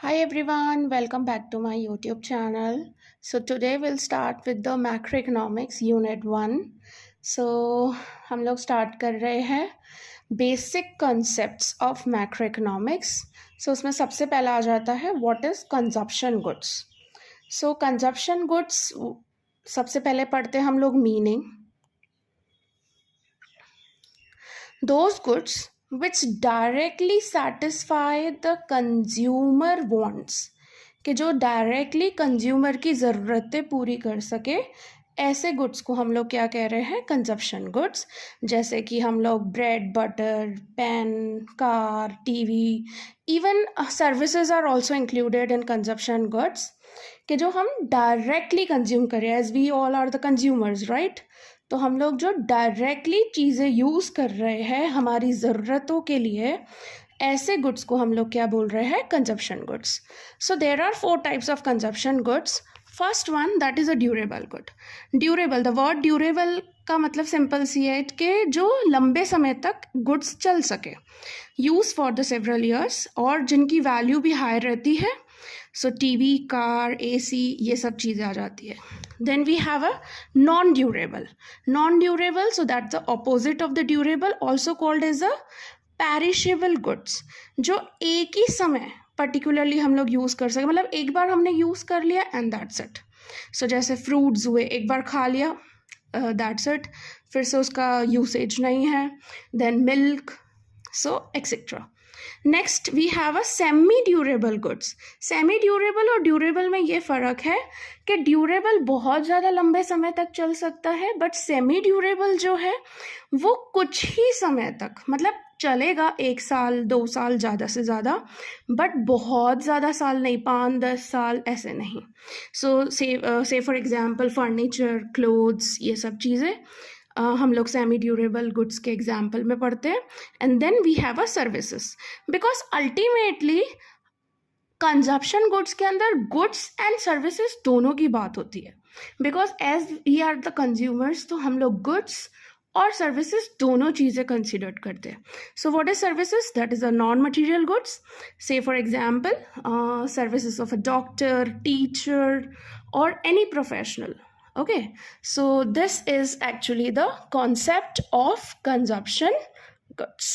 Hi everyone, welcome back to my YouTube channel. So today we'll start with the macroeconomics unit 1. So हम लोग start कर रहे हैं basic concepts of macroeconomics. So उसमें सबसे पहला आ जाता है what is consumption goods. So consumption goods सबसे पहले पढ़ते हैं हम लोग meaning. Those goods which directly satisfy the consumer wants, कि जो डायरेक्टली कंज्यूमर की ज़रूरतें पूरी कर सके, ऐसे गुड्स को हम लोग क्या कह रहे हैं? Consumption goods. जैसे कि हम लोग bread, butter, pen, car, TV, even services are also included in consumption goods, कि जो हम डायरेक्टली कंज्यूम करें, as we all are the consumers, right? तो हम लोग जो डायरेक्टली चीज़ें यूज़ कर रहे हैं हमारी ज़रूरतों के लिए, ऐसे गुड्स को हम लोग क्या बोल रहे हैं? Consumption goods. So there are 4 types of consumption goods. First one, that is a durable good. Durable, the word durable का मतलब सिंपल सी है कि जो लंबे समय तक गुड्स चल सके, use for the several years, और जिनकी वैल्यू भी हाई रहती है. सो टीवी, कार, एसी, ये सब चीज़ें आ जाती है. Then we have a non-durable. Non-durable, so that's the opposite of the durable, also called as a perishable goods. जो एक ही समय particularly हम लोग यूज़ कर सके, मतलब एक बार हमने यूज़ कर लिया and that's it. So जैसे fruits हुए, एक बार खा लिया, that's it, फिर से उसका usage नहीं है. Then milk, so etc. Next we have a semi durable goods. Semi durable और ड्यूरेबल में ये फ़र्क है कि ड्यूरेबल बहुत ज़्यादा लंबे समय तक चल सकता है, बट सेमी ड्यूरेबल जो है वो कुछ ही समय तक, मतलब चलेगा 1 साल 2 साल ज़्यादा से ज़्यादा, बट बहुत ज़्यादा साल नहीं, 5-10 साल ऐसे नहीं. सो से फॉर एग्जांपल फर्नीचर, क्लोथ्स, ये सब चीज़ें हम लोग सेमी ड्यूरेबल गुड्स के एग्जाम्पल में पढ़ते हैं. And then we have a services, because ultimately consumption goods के अंदर गुड्स एंड सर्विसेज दोनों की बात होती है, because as we are the consumers, तो हम लोग गुड्स और सर्विसेज दोनों चीज़ें कंसिडर करते हैं. So what is services? That is a non material goods. Say for example services of a doctor, teacher, और any professional. Okay, so this is actually the concept of consumption goods.